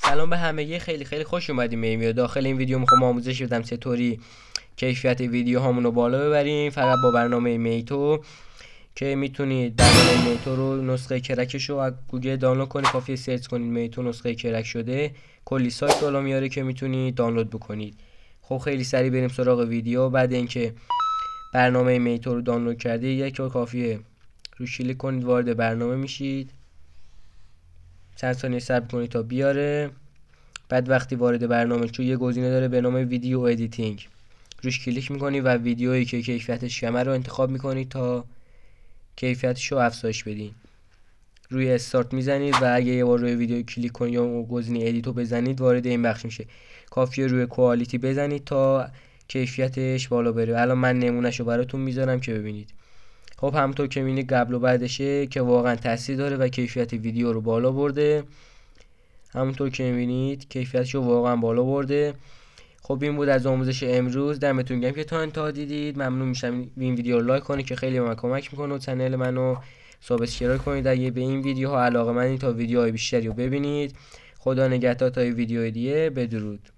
سلام به همگی، خیلی خیلی خوش اومدیم. ویدیو داخل این ویدیو میخوام آموزش بدم چطوری کیفیت ویدیو هامون رو بالا ببریم، فقط با برنامه میتو که میتونید برنامه میتو رو نسخه کرکش رو از گوگل دانلود کنید. کافیه سرچ کنید میتو نسخه کرک شده، کلی سایت بالا میاره که میتونید دانلود بکنید. خب خیلی سریع بریم سراغ ویدیو. بعد اینکه برنامه میتو رو دانلود کردید، یک بار کافیه روش کلیک کنید، وارد برنامه میشید. چند ثانیه صبر کنید تا بیاره. بعد وقتی وارد برنامه شو، یه گزینه داره به نام ویدیو ادیتینگ، روش کلیک میکنید و ویدیویی که کیفیتش کمه رو انتخاب میکنید تا کیفیتش رو افزایش بدین. روی استارت میزنید و اگه یه بار روی ویدیو کلیک کنید یا گزینه ادیتو بزنید، وارد این بخش میشه. کافیه روی کوالیتی بزنید تا کیفیتش بالا بره. الان من نمونهشو براتون میذارم که ببینید. خب همونطور که میبینید قبل و بعدشه که واقعا تاثیر داره و کیفیت ویدیو رو بالا برده. همونطور که میبینید کیفیتش رو واقعا بالا برده. خب این بود از آموزش امروز. دمتون گرم که تا انتها دیدید. ممنون میشم این ویدیو رو لایک کنید که خیلی به من کمک میکنه، و کانال منو سابسکرایب کنید اگه به این ویدیوها علاقه مندید تا ویدیوهای بیشتری رو ببینید. خدا نگهدار تا ویدیو دیگه. بدرود.